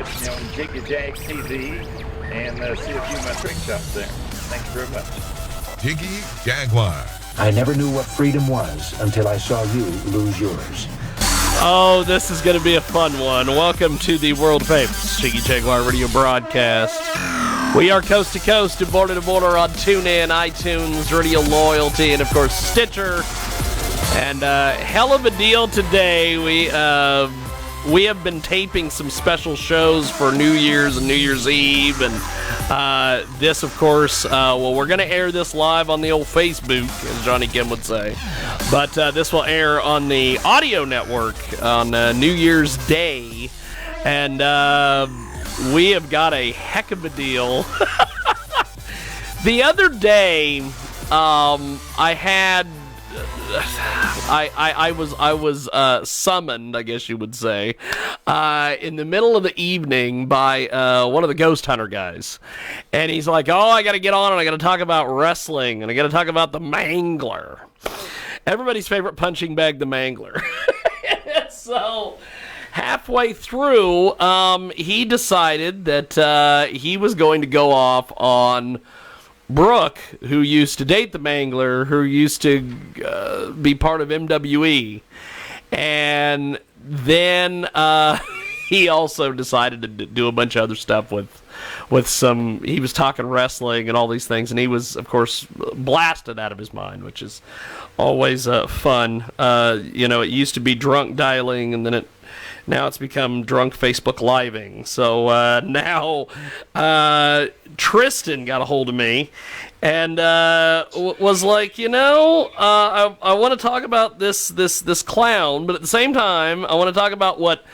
catch me on Jiggy Jag TV and see a few of my trick shots there. Thanks very much. Jiggy Jaguar. I never knew what freedom was until I saw you lose yours. Oh, this is going to be a fun one. Welcome to the world famous Jiggy Jaguar radio broadcast. We are coast to coast and border to border on TuneIn, iTunes, Radio Loyalty, and of course Stitcher. And hell of a deal today. We have been taping some special shows for New Year's and New Year's Eve, and this, of course, we're going to air this live on the old Facebook, as Johnny Kim would say. But this will air on the audio network on New Year's Day, and we have got a heck of a deal. The other day, I was summoned, I guess you would say, in the middle of the evening by one of the ghost hunter guys. And he's like, oh, I got to get on and I got to talk about wrestling and I got to talk about the Mangler. Everybody's favorite punching bag, the Mangler. So halfway through, he decided that he was going to go off on Brooke, who used to date the Mangler, who used to be part of MWE. And then he also decided to do a bunch of other stuff with some, he was talking wrestling and all these things, and he was, of course, blasted out of his mind, which is always fun. It used to be drunk dialing, and then now it's become drunk Facebook living. So now Tristan got a hold of me and was like, I want to talk about this clown, but at the same time, I want to talk about what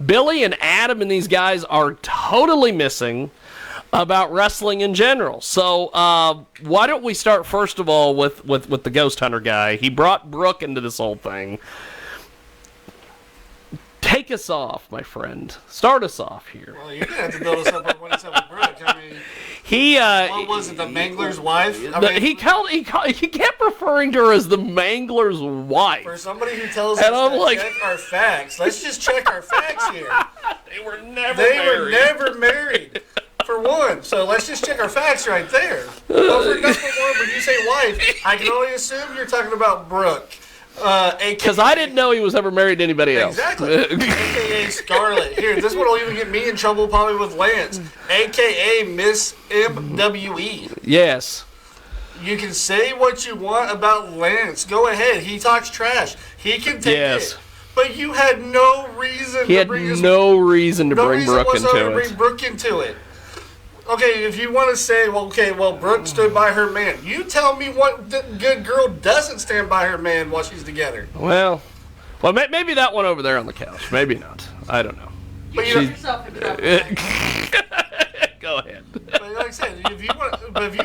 Billy and Adam and these guys are totally missing about wrestling in general. So why don't we start first of all with the ghost hunter guy? He brought Brooke into this whole thing. Take us off, my friend. Start us off here. Well, you're gonna have to build us up on what it's up with Brooke. I mean, what was it, the Mangler's wife? He kept referring to her as the Mangler's wife. For somebody who tells us to check our facts, let's just check our facts here. They were never married. For one, so let's just check our facts right there. Well, for number one, when you say wife, I can only assume you're talking about Brooke. Because I didn't know he was ever married to anybody else. Exactly. A.K.A. Scarlett. Here, this one will even get me in trouble probably with Lance. A.K.A. Miss MWE. Yes. You can say what you want about Lance. Go ahead. He talks trash. He can take it. But you had no reason to bring Brooke into it. Okay, if you want to say, well, Brooke stood by her man. You tell me what good girl doesn't stand by her man while she's together. Well, maybe that one over there on the couch. Maybe not. I don't know. But yourself in trouble. Go ahead. But like I said, if you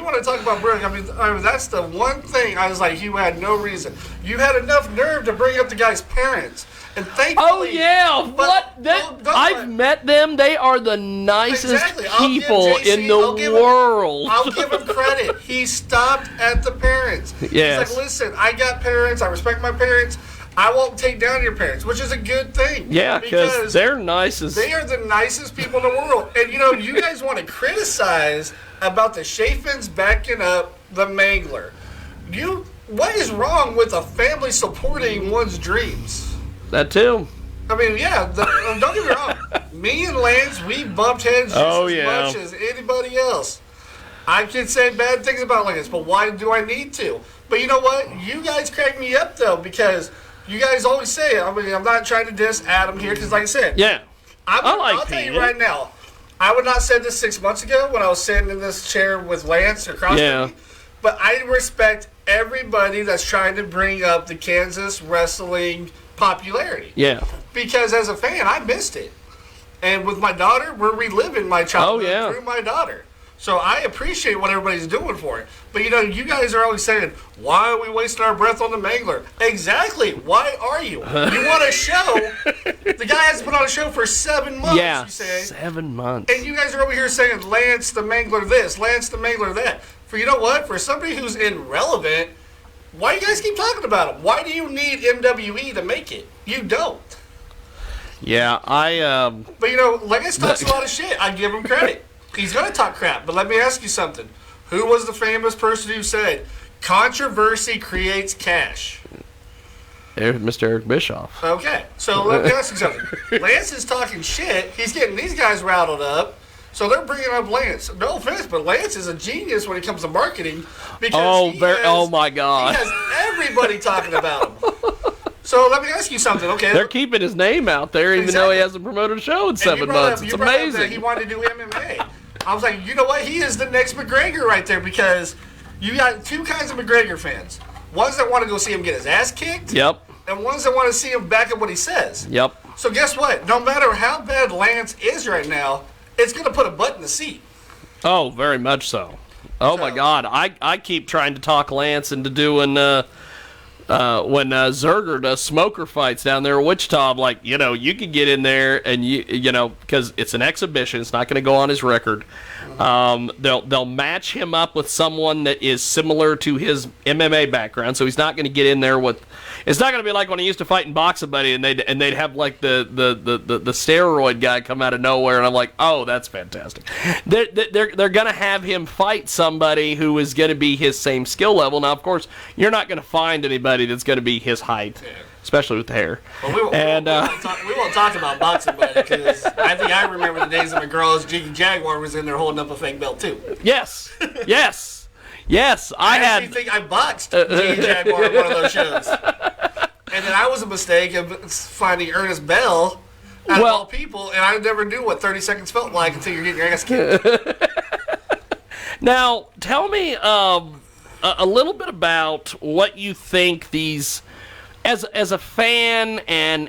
want to talk about Brooke, I mean, that's the one thing I was like, you had no reason. You had enough nerve to bring up the guy's parents. And thankfully, oh yeah, I've met them. They are the nicest people in the world. I'll give him credit. He stopped at the parents. Yes. He's like, listen, I got parents. I respect my parents. I won't take down your parents, which is a good thing. Yeah, because they're nice as... They are the nicest people in the world. And, you guys want to criticize about the Chafins backing up the Mangler. What is wrong with a family supporting one's dreams? That too. I mean, yeah, don't get me wrong. Me and Lance, we bumped heads just as much as anybody else. I can say bad things about Lance, but why do I need to? But you know what? You guys crack me up, though, because you guys always say, I mean, I'm not trying to diss Adam here, because like I said, I'll tell you right now, I would not have said this 6 months ago when I was sitting in this chair with Lance across from me, but I respect everybody that's trying to bring up the Kansas wrestling popularity. Yeah. Because as a fan, I missed it. And with my daughter, we're reliving my childhood through my daughter. So I appreciate what everybody's doing for it. But, you guys are always saying, why are we wasting our breath on the Mangler? Exactly. Why are you? You want a show. The guy hasn't been on a show for 7 months, you say. 7 months. And you guys are over here saying, Lance the Mangler this, Lance the Mangler that. For you know what? For somebody who's irrelevant, why do you guys keep talking about him? Why do you need MWE to make it? You don't. Yeah, But you know, Lance talks a lot of shit. I give him credit. He's gonna talk crap. But let me ask you something. Who was the famous person who said, "Controversy creates cash"? Mr. Eric Bischoff. Okay, so let me ask you something. Lance is talking shit. He's getting these guys routed up. So they're bringing up Lance. No offense, but Lance is a genius when it comes to marketing because oh my God, he has everybody talking about him. So let me ask you something, okay? They're keeping his name out there, even though he hasn't promoted a show in 7 months. It's amazing. That he wanted to do MMA. I was like, you know what? He is the next McGregor right there because you got two kinds of McGregor fans. Ones that want to go see him get his ass kicked. Yep. And ones that want to see him back up what he says. Yep. So guess what? No matter how bad Lance is right now, it's going to put a butt in the seat. Oh, very much so. Oh, my God. I keep trying to talk Lance into doing, when Zerger does smoker fights down there in Wichita, I'm like, you know, you could get in there and, you know, because it's an exhibition. It's not going to go on his record. They'll match him up with someone that is similar to his MMA background, so he's not going to get in there with. It's not going to be like when he used to fight in boxing, buddy, and they'd have like the steroid guy come out of nowhere, and I'm like, oh, that's fantastic. They're going to have him fight somebody who is going to be his same skill level. Now, of course, you're not going to find anybody that's going to be his height. Yeah. Especially with the hair. Well, we won't talk about boxing, buddy, because I think I remember the days of McGraw's Jiggy Jaguar was in there holding up a fake belt, too. Yes. Yes. I actually think I boxed Jiggy Jaguar in one of those shows. And then I was a mistake of finding Ernest Bell out of all people, and I never knew what 30 seconds felt like until you're getting your ass kicked. Now, tell me a little bit about what you think these... As a fan and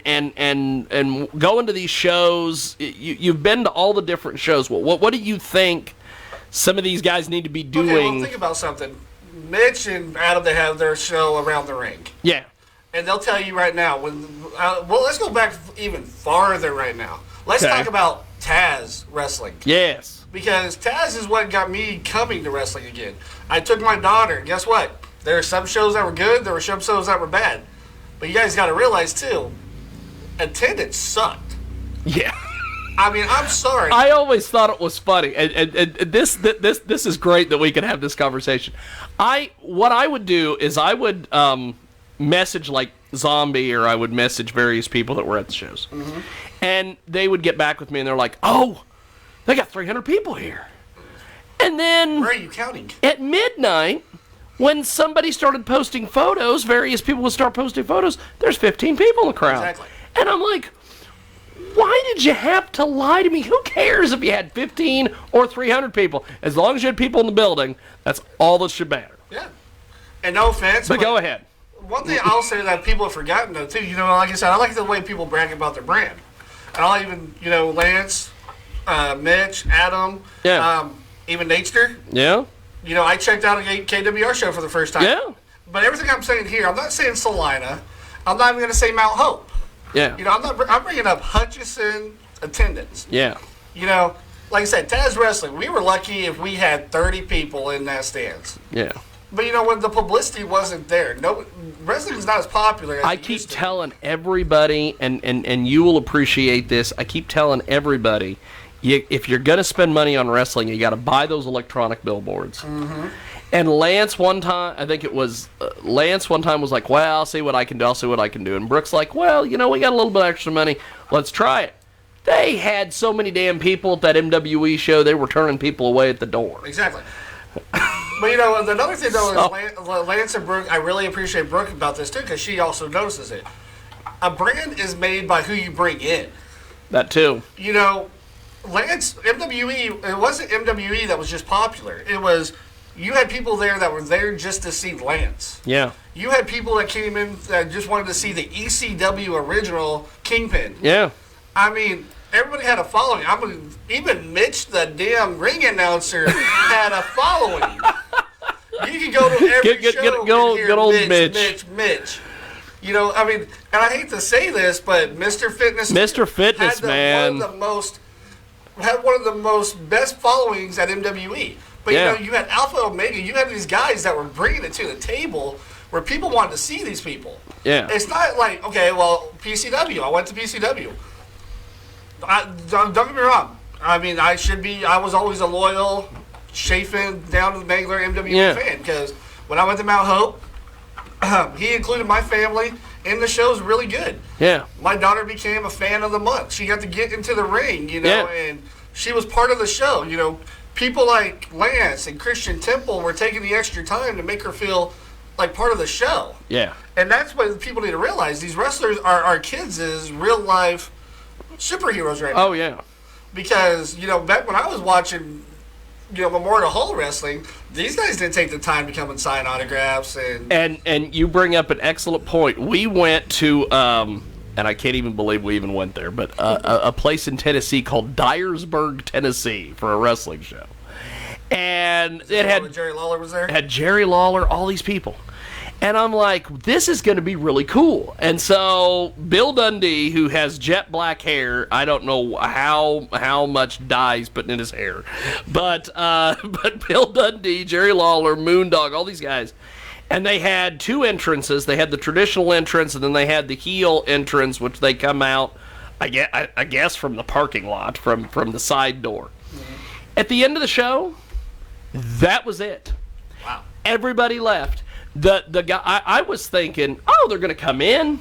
going to these shows, you've been to all the different shows. What do you think some of these guys need to be doing? Okay, well, think about something. Mitch and Adam, they have their show around the ring. Yeah. And they'll tell you right now. Let's go back even farther right now. Let's talk about Taz wrestling. Yes. Because Taz is what got me coming to wrestling again. I took my daughter, and guess what? There were some shows that were good. There were some shows that were bad. But you guys got to realize, too, attendance sucked. Yeah. I mean, I'm sorry. I always thought it was funny. And this is great that we can have this conversation. What I would do is I would message, like, Zombie, or I would message various people that were at the shows. Mm-hmm. And they would get back with me, and they're like, oh, they got 300 people here. And then... Where are you counting? At midnight... When somebody started posting photos, various people would start posting photos, there's 15 people in the crowd. Exactly. And I'm like, why did you have to lie to me? Who cares if you had 15 or 300 people? As long as you had people in the building, that's all that should matter. Yeah. And no offense. But go ahead. One thing I'll say that people have forgotten, though, too, you know, like I said, I like the way people brag about their brand. And I'll even, you know, Lance, Mitch, Adam, even Natester. Yeah. You know, I checked out a KWR show for the first time. Yeah. But everything I'm saying here, I'm not saying Salina. I'm not even going to say Mount Hope. Yeah. You know, I'm bringing up Hutchison attendance. Yeah. You know, like I said, Taz Wrestling, we were lucky if we had 30 people in that stands. Yeah. But, you know, when the publicity wasn't there, wrestling is not as popular as I keep telling everybody, and you will appreciate this, I keep telling everybody, if you're going to spend money on wrestling, you got to buy those electronic billboards. Mm-hmm. And Lance one time, I think it was, Lance one time was like, well, I'll see what I can do. And Brooke's like, well, you know, we got a little bit of extra money. Let's try it. They had so many damn people at that MWE show, they were turning people away at the door. Exactly. But, you know, another thing, though, is Lance and Brooke, I really appreciate Brooke about this, too, because she also notices it. A brand is made by who you bring in. That, too. You know, Lance, MWE, it wasn't MWE that was just popular. It was, you had people there that were there just to see Lance. Yeah. You had people that came in that just wanted to see the ECW original Kingpin. Yeah. I mean, everybody had a following. Even Mitch, the damn ring announcer, had a following. You can go to every show and hear good old Mitch. You know, I mean, and I hate to say this, but Mr. Fitness man. Had one of the most best followings at MWE. But, you know, you had Alpha Omega. You had these guys that were bringing it to the table where people wanted to see these people. Yeah. It's not like, okay, well, PCW. I went to PCW. Don't get me wrong. I mean, I was always a loyal Chafin down to the Mangler MWE fan, because when I went to Mount Hope, he included my family, and the show's really good. Yeah. My daughter became a fan of the month. She got to get into the ring, and she was part of the show. People like Lance and Christian Temple were taking the extra time to make her feel like part of the show. Yeah. And that's what people need to realize. These wrestlers are our kids' is real life superheroes right now. Oh, yeah. Because, back when I was watching, Memorial Hall wrestling, these guys didn't take the time to come and sign autographs. And you bring up an excellent point. We went to, and I can't even believe we even went there, but a place in Tennessee called Dyersburg, Tennessee, for a wrestling show. And it had Jerry Lawler was there? Had Jerry Lawler, all these people. And I'm like, this is going to be really cool. And so Bill Dundee, who has jet black hair, I don't know how much dye he's putting in his hair, but Bill Dundee, Jerry Lawler, Moondog, all these guys, and they had two entrances. They had the traditional entrance, and then they had the heel entrance, which they come out, I guess from the parking lot, from the side door. Mm-hmm. At the end of the show, that was it. Wow. Everybody left. The guy, I was thinking, they're going to come in,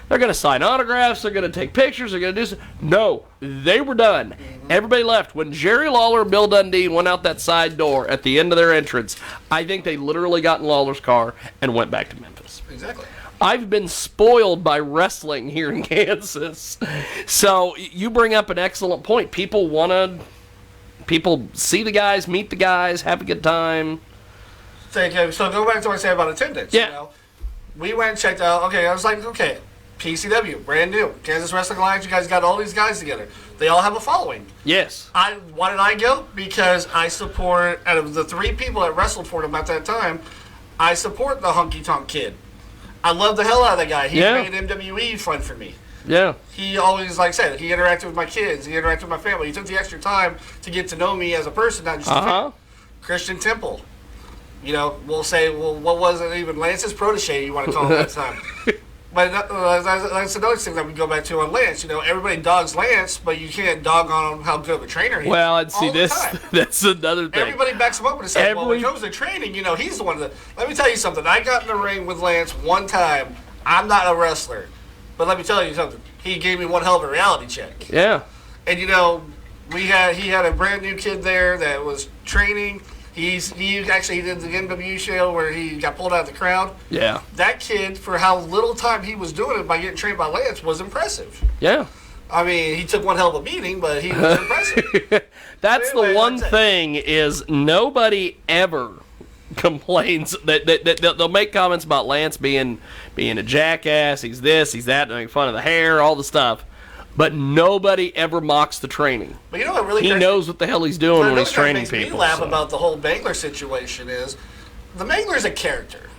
they're going to sign autographs, they're going to take pictures, they're going to do something. No, they were done. Mm-hmm. Everybody left. When Jerry Lawler and Bill Dundee went out that side door at the end of their entrance, I think they literally got in Lawler's car and went back to Memphis. Exactly. I've been spoiled by wrestling here in Kansas. So you bring up an excellent point. People see the guys, meet the guys, have a good time. So go back to what I said about attendance. Yeah. We went and checked out. I was like, PCW, brand new. Kansas Wrestling Alliance, you guys got all these guys together. They all have a following. Yes. Why did I go? Because I support, out of the 3 people that wrestled for them at that time, I support the Honky Tonk Kid. I love the hell out of that guy. He made MWE fun for me. Yeah. He always, like I said, he interacted with my kids. He interacted with my family. He took the extra time to get to know me as a person, not just a fan. Christian Temple. We'll say, what was it even? Lance's protege, you want to call him that time. But that's another thing that we go back to on Lance. Everybody dogs Lance, but you can't dog on him how good of a trainer he is. Well, and see, that's another thing. Everybody backs him up and says, when it comes to training, he's the one that... Let me tell you something. I got in the ring with Lance one time. I'm not a wrestler. But let me tell you something. He gave me one hell of a reality check. Yeah. And, he had a brand new kid there that was training. He did the MWE show where he got pulled out of the crowd. Yeah. That kid, for how little time he was doing it by getting trained by Lance, was impressive. Yeah. I mean, he took one hell of a beating, but he was impressive. That's the one thing is nobody ever complains that they'll make comments about Lance being a jackass. He's this, he's that, making fun of the hair, all the stuff. But nobody ever mocks the training. But what really he knows what the hell he's doing when he's training people. What makes me laugh about the whole Mangler situation is the Mangler's a character.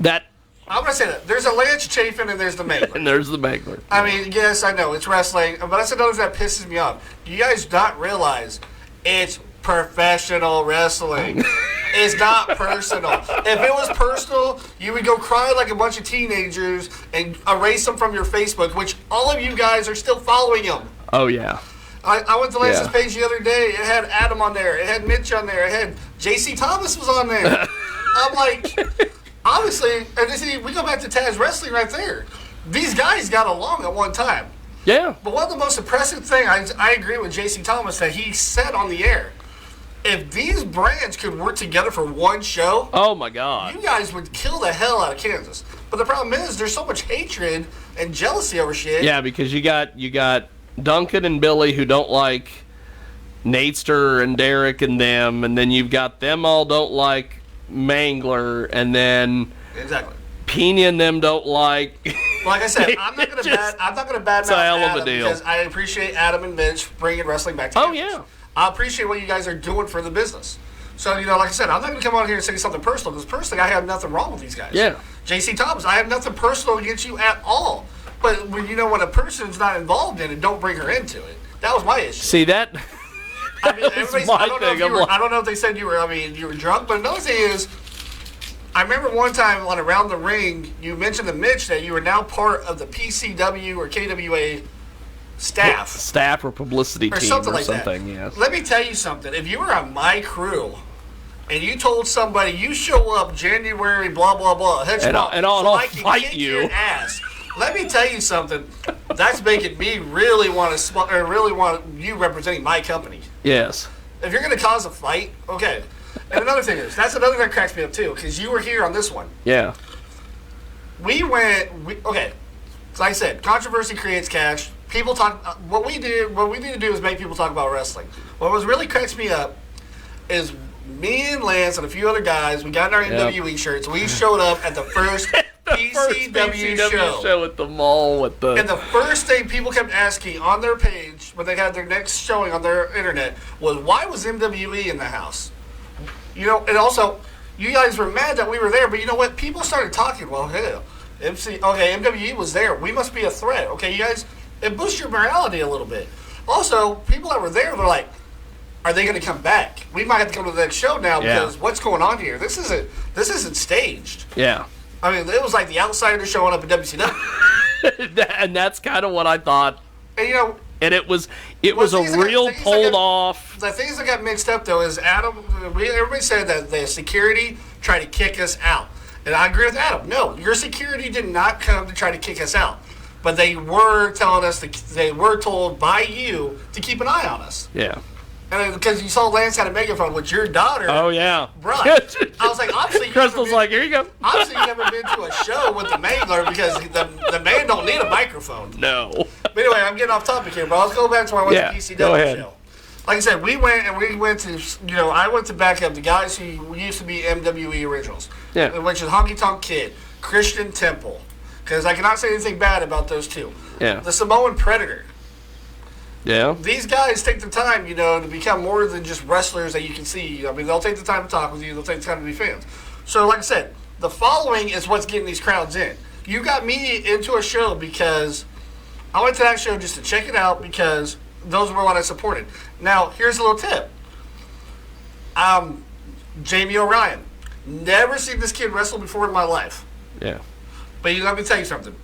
I'm going to say that. There's a Lance Chafin and there's the Mangler. And there's the Mangler. I mean, yes, I know, it's wrestling, but that's another thing that pisses me off. Do you guys not realize it's professional wrestling? It's not personal. If it was personal, you would go cry like a bunch of teenagers and erase them from your Facebook, which all of you guys are still following him. Oh, yeah. I went to Lance's page the other day. It had Adam on there. It had Mitch on there. It had JC Thomas was on there. I'm like, obviously, and see, we go back to Taz Wrestling right there. These guys got along at one time. Yeah. But one of the most impressive things, I agree with JC Thomas that he said on the air, if these brands could work together for one show, oh my God, you guys would kill the hell out of Kansas. But the problem is, there's so much hatred and jealousy over shit. Yeah, because you got Duncan and Billy who don't like Natester and Derek and them, and then you've got them all don't like Mangler, and then Pena and them don't like. Like I said, I'm not going to badmouth Adam because I appreciate Adam and Mitch bringing wrestling back to Kansas. Oh yeah. I appreciate what you guys are doing for the business. So, like I said, I'm not going to come on here and say something personal, because personally, I have nothing wrong with these guys. Yeah. JC Thomas, I have nothing personal against you at all. But, when a person's not involved in it, don't bring her into it. That was my issue. See, that... I mean, I don't know if they said you were drunk, but another thing is, I remember one time on Around the Ring, you mentioned to Mitch that you were now part of the PCW or KWA staff or publicity or team something or like something. that. Yes. Let me tell you something. If you were on my crew and you told somebody you show up January blah blah blah, And I'll fight you. Your ass. Let me tell you something. That's making me really want you representing my company. Yes. If you're going to cause a fight, okay. And another thing is, that's another thing that cracks me up too, because you were here on this one. Yeah. Okay. So like I said, controversy creates cash. People talk. What we need to do is make people talk about wrestling. What was really cracks me up is me and Lance and a few other guys. We got in our MWE shirts. We showed up at the first PCW show at the mall with the. And the first thing people kept asking on their page when they had their next showing on their internet was, "Why was MWE in the house?" You know, and also, you guys were mad that we were there, but you know what? People started talking. Well, hey, MWE was there. We must be a threat. Okay, you guys, it boosts your morality a little bit. Also, people that were there, they're like, are they going to come back? We might have to come to the next show now because what's going on here? This isn't staged. Yeah. I mean, it was like the outsider showing up at WCW. And that's kind of what I thought. And you know, and it was a real pulled off. The things that got mixed up though is everybody said that the security tried to kick us out. And I agree with Adam. No, your security did not come to try to kick us out. But they were telling us, they were told by you to keep an eye on us. Yeah. And because you saw Lance had a megaphone with your daughter. Oh, yeah. Bro. I was like, obviously. Crystal's like, here you go. Obviously, you've never been to a show with the mangler because the man don't need a microphone. No. But anyway, I'm getting off topic here, bro. Let's go back to when I went to PCW show. Like I said, we went to, I went to back up the guys who used to be MWE originals. Yeah. Which is Honky Tonk Kid, Christian Temple. Because I cannot say anything bad about those two. Yeah. The Samoan Predator. Yeah. These guys take the time, to become more than just wrestlers that you can see. I mean, they'll take the time to talk with you. They'll take the time to be fans. So, like I said, the following is what's getting these crowds in. You got me into a show because I went to that show just to check it out because those were what I supported. Now, here's a little tip. Jamie O'Ryan. Never seen this kid wrestle before in my life. Yeah. But let me tell you something.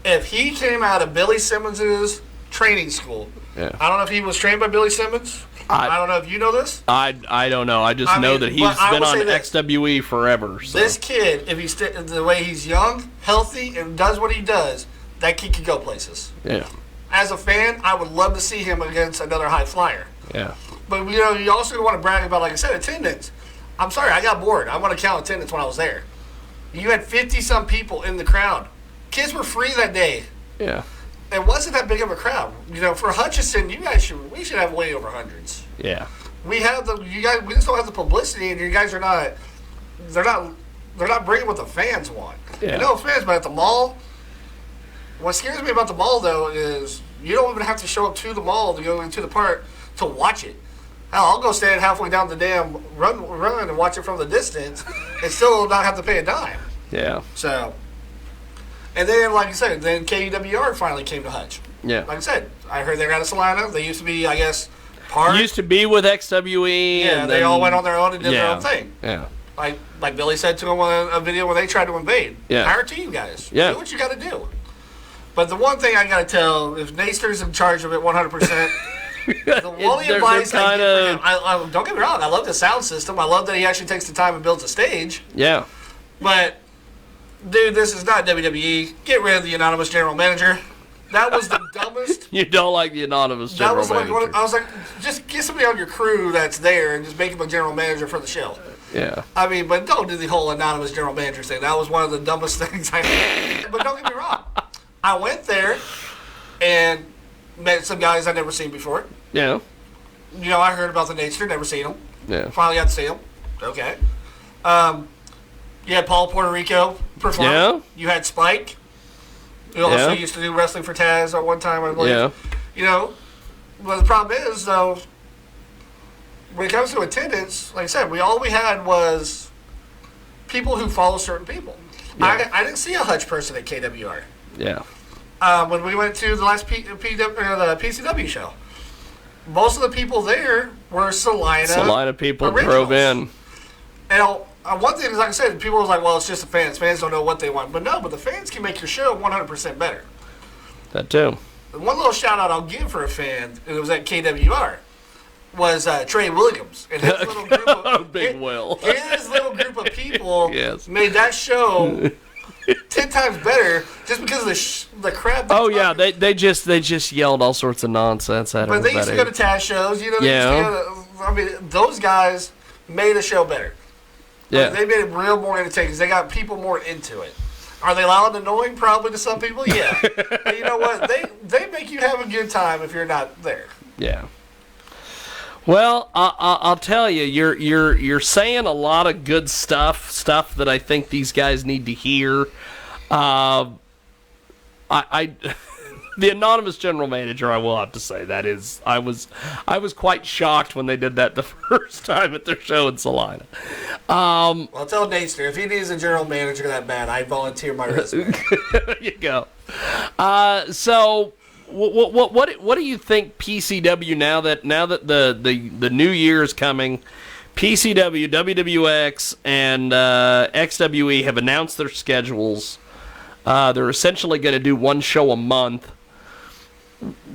If he came out of Billy Simmons' training school, I don't know if he was trained by Billy Simmons. I don't know if you know this. I don't know. I just know that he's been on XWE forever. So. This kid, if he's the way he's young, healthy, and does what he does, that kid could go places. Yeah. As a fan, I would love to see him against another high flyer. Yeah. But you also want to brag about, like I said, attendance. I'm sorry, I got bored. I want to count attendance when I was there. You had 50-some people in the crowd. Kids were free that day. Yeah. It wasn't that big of a crowd. For Hutchinson, we should have way over hundreds. Yeah. We just don't have the publicity, and you guys are not. They're not bringing what the fans want. Yeah. No offense, but at the mall, what scares me about the mall though is you don't even have to show up to the mall to go into the park to watch it. Hell, I'll go stand halfway down the damn run and watch it from the distance, and still not have to pay a dime. Yeah. So. And then, like I said, then KWR finally came to Hutch. Yeah. Like I said, I heard they're out of Salina. They used to be, I guess, part. Used to be with XWE. Yeah, and they then, all went on their own and did their own thing. Yeah. Like Billy said to him on a video when they tried to invade. Yeah. Power to you guys. Yeah. Do what you got to do. But the one thing I got to tell, if Naster's in charge of it 100%, the only advice I give for him, don't get me wrong, I love the sound system. I love that he actually takes the time and builds a stage. Yeah. But... dude, this is not WWE. Get rid of the anonymous general manager. That was the dumbest. You don't like the anonymous general manager. I was like, just get somebody on your crew that's there and just make him a general manager for the show. Yeah. I mean, but don't do the whole anonymous general manager thing. That was one of the dumbest things I did. But don't get me wrong. I went there and met some guys I'd never seen before. Yeah. I heard about the Nature, never seen them. Yeah. Finally got to see them. Okay. You had Paul Puerto Rico perform. Yeah. You had Spike, who also used to do wrestling for Taz at one time, I believe. Yeah. But the problem is, though, when it comes to attendance, like I said, all we had was people who follow certain people. Yeah. I didn't see a Hutch person at KWR. Yeah. When we went to the last the PCW show, most of the people there were Salina people originals. drove in. And one thing is, like I said, people were like, well, it's just the fans. Fans don't know what they want. But no, the fans can make your show 100% better. That too. one little shout out I'll give for a fan, and it was at KWR, was Trey Williams and his little group of Big Will. His little group of people Yes. made that show 10 times better just because of the crap. Oh yeah, they just yelled all sorts of nonsense at But they everybody. used to go to Taz shows, you know. They Yeah. used to go to, I mean, those guys made the show better. Yeah. They made it real more entertaining because they got people more into it. Are they loud and annoying? Probably to some people, yeah. But you know what? They make you have a good time if you're not there. Yeah. Well, I'll tell you, you're saying a lot of good stuff that I think these guys need to hear. The anonymous general manager, I will have to say, that is, I was quite shocked when they did that the first time at their show in Salina. Well, tell Naster, if he needs a general manager that bad, I volunteer my resume. There you go. So, what do you think PCW now that the new year is coming? PCW, WWX, and XWE have announced their schedules. They're essentially going to do one show a month.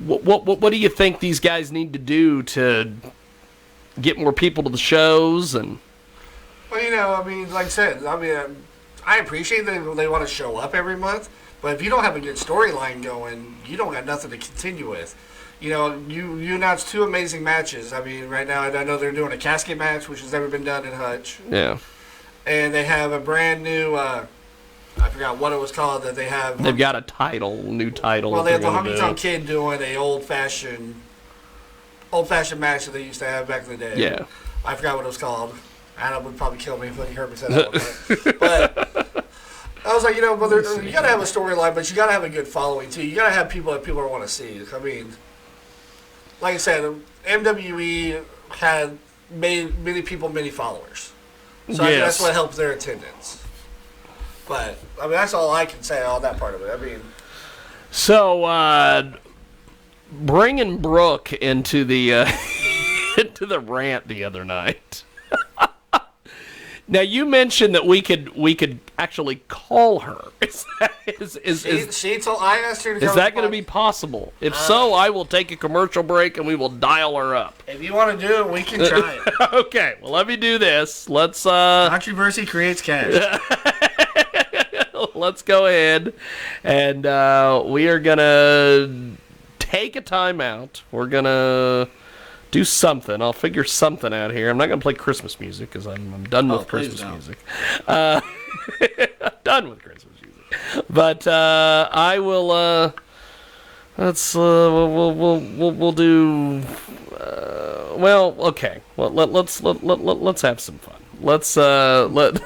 What do you think these guys need to do to get more people to the shows? And well, you know, I mean, like I said, I appreciate that they want to show up every month, but if you don't have a good storyline going, you don't got nothing to continue with. You know, you announced 2 amazing matches. I mean, right now I know they're doing a casket match, which has never been done in Hutch. yeah, And they have a brand new. I forgot what it was called that they have. they've got a new title. Well, they have the they're gonna Honky do. Tonk Kid doing a old fashioned match that they used to have back in the day. Yeah. I forgot what it was called. Adam would probably kill me if he heard me say that one. But I was like, you know, you got to have a storyline, but you got to have a good following too. You got to have people that people want to see. I mean, like I said, MWE had made many people many followers, so I think that's what helped their attendance. But I mean, that's all I can say on that part of it. I mean, so bringing Brooke into the into the rant the other night. Now you mentioned that we could actually call her. She told I asked her to. Is that going to be possible? If so, I will take a commercial break and we will dial her up. If you want to do it, we can try it. Okay, well let me do this. Let's Controversy creates cash. let's go ahead and we are gonna take a timeout. We're gonna do something. I'll figure something out here. I'm not going to play Christmas music because I'm done with Christmas music. I'm done with Christmas music. But I will. We'll do. Well, okay. Well, let's have some fun. Let's let.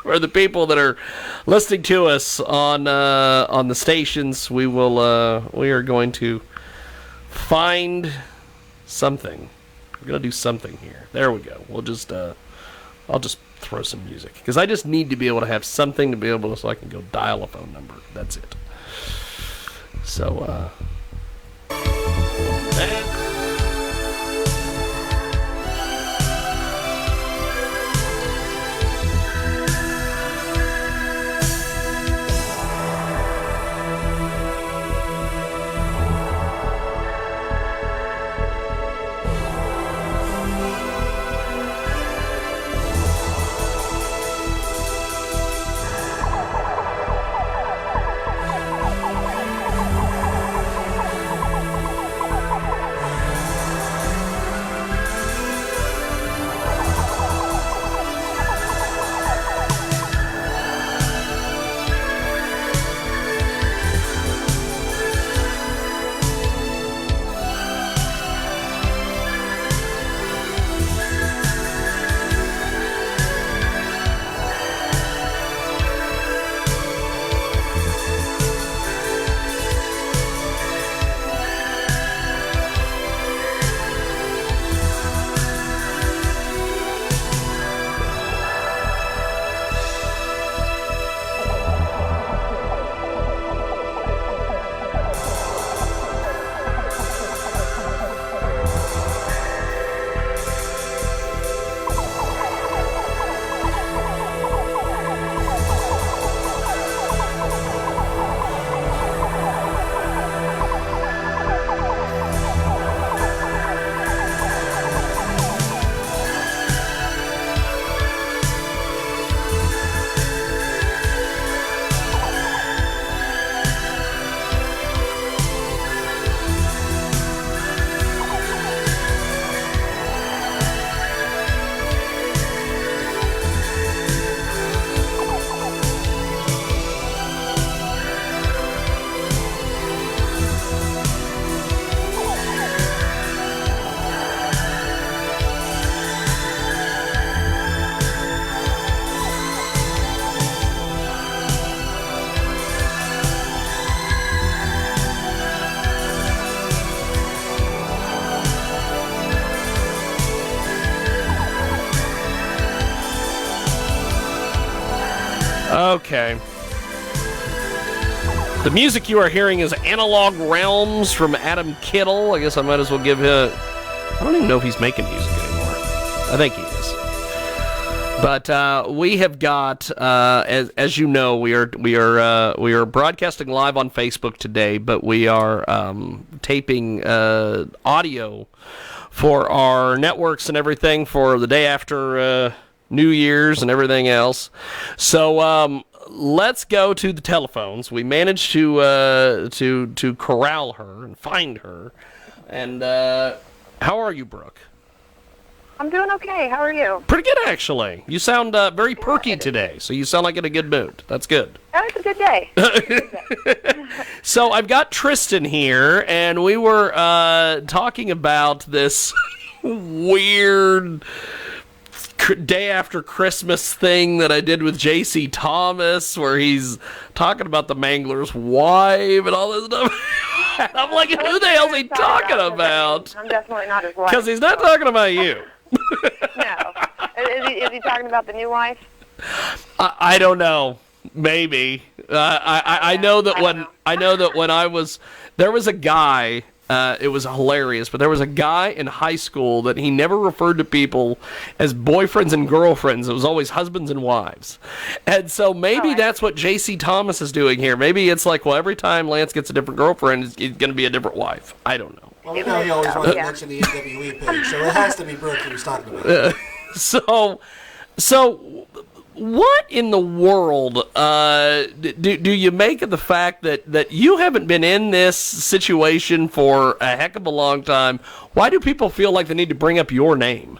For the people that are listening to us on the stations, we are going to find something. We're gonna do something here. There we go. We'll just I'll just throw some music because I just need to be able to have something to be able to so I can go dial a phone number. That's it. So Okay. The music you are hearing is Analog Realms from Adam Kittle. I guess I might as well give him... I don't even know if he's making music anymore. I think he is. But we have got, as you know, we are broadcasting live on Facebook today, but we are taping audio for our networks and everything for the day after New Year's and everything else. So let's go to the telephones. We managed to corral her and find her. And how are you, Brooke? I'm doing okay. How are you? Pretty good, actually. You sound very perky today, so you sound like in a good mood. That's good. Oh, it's a good day. So I've got Tristan here, and we were talking about this weird day after Christmas thing that I did with J.C. Thomas, where he's talking about the Mangler's wife and all this stuff. And I'm like, who the hell is he talking about? I'm definitely not his wife. Because he's not talking about you. No. Is he talking about the new wife? I don't know. Maybe. I know that when I was there was a guy. It was hilarious, but there was a guy in high school that he never referred to people as boyfriends and girlfriends. It was always husbands and wives. And so maybe that's what J.C. Thomas is doing here. Maybe it's like, well, every time Lance gets a different girlfriend, it's going to be a different wife. I don't know. Well, we know he always wants to mention the MWE page, so it has to be Brooke he was talking about. So what in the world do you make of the fact that you haven't been in this situation for a heck of a long time? Why do people feel like they need to bring up your name?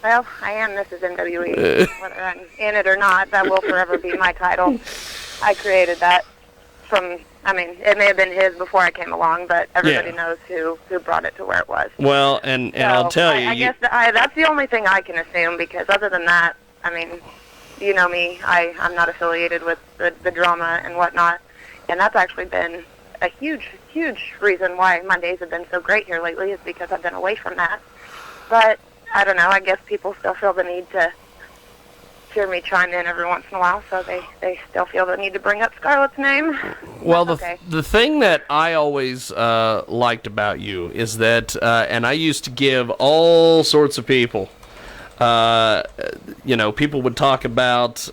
Well, I am Mrs. MWE. Whether I'm in it or not, that will forever be my title. I created that it may have been his before I came along, but everybody knows who brought it to where it was. Well, and I'll tell you. I guess that's the only thing I can assume, because other than that, you know me, I'm not affiliated with the drama and whatnot, and that's actually been a huge, huge reason why Mondays have been so great here lately, is because I've been away from that. But, I don't know, I guess people still feel the need to hear me chime in every once in a while, so they still feel the need to bring up Scarlett's name. Well, the thing that I always liked about you is that, and I used to give all sorts of people, people would talk about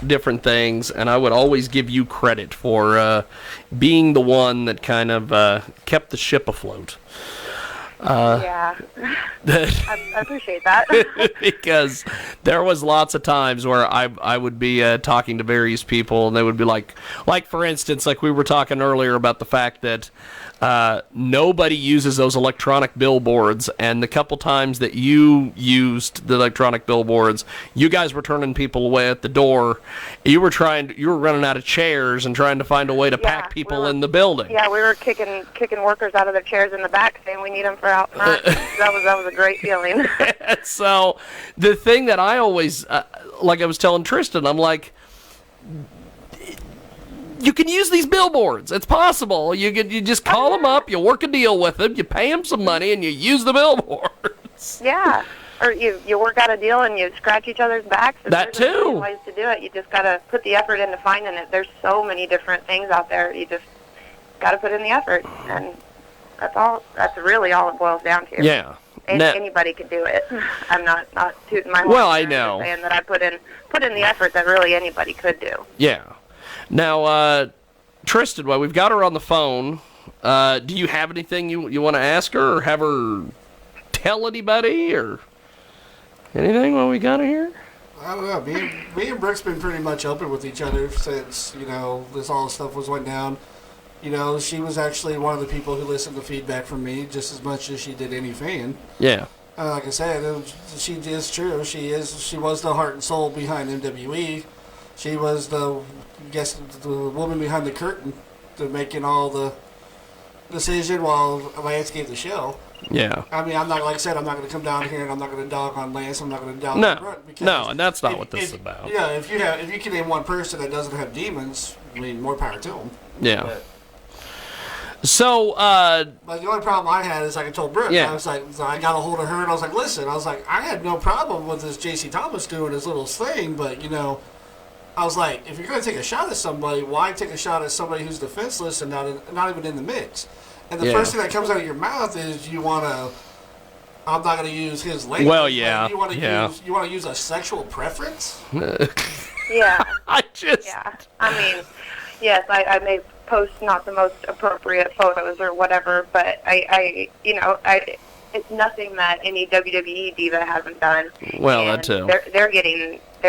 different things, and I would always give you credit for being the one that kind of kept the ship afloat. I appreciate that. Because there was lots of times where I would be talking to various people, and they would be like for instance, like we were talking earlier about the fact that nobody uses those electronic billboards, and the couple times that you used the electronic billboards, you guys were turning people away at the door. You were running out of chairs and trying to find a way to pack people in the building. Yeah, we were kicking workers out of their chairs in the back, saying we need them for out front. that was a great feeling. So the thing that I always, like I was telling Tristan, I'm like, you can use these billboards. It's possible. You just call them up, you work a deal with them, you pay them some money, and you use the billboards. Yeah. Or you work out a deal and you scratch each other's backs. That too. There's ways to do it. You just got to put the effort into finding it. There's so many different things out there. You just got to put in the effort. And that's all. That's really all it boils down to. Yeah. Anybody can do it. I'm not tooting my horn. Well, I know. Saying that I put in the effort that really anybody could do. Yeah. Now, Tristan, while we've got her on the phone, do you have anything you want to ask her, or have her tell anybody, or anything while we got her here? I don't know. Me and Brooke's been pretty much open with each other since, this all stuff went down. She was actually one of the people who listened to feedback from me just as much as she did any fan. Yeah. Like I said, she is true. She was the heart and soul behind MWE. She was the woman behind the curtain to making all the decision while Lance gave the show. Yeah. I'm not, like I said, I'm not going to come down here and I'm not going to dog on Lance. I'm not going to dog on Brooke. No, and that's not what this is about. Yeah, if you can name one person that doesn't have demons, more power to them. Yeah. So, But the only problem I had is, like I told Brooke, Yeah. I was like, so I got a hold of her and I was like, listen, I was like, I had no problem with this J.C. Thomas doing his little thing, but, you know, I was like, if you're going to take a shot at somebody, why take a shot at somebody who's defenseless and not even in the mix? And the Yeah. first thing that comes out of your mouth is you want to, I'm not going to use his language. Well, but yeah, You want to yeah. use a sexual preference? Yeah. I just... Yeah. I mean, yes, I may post not the most appropriate photos or whatever, but it's nothing that any WWE diva hasn't done. Well, and that too. They're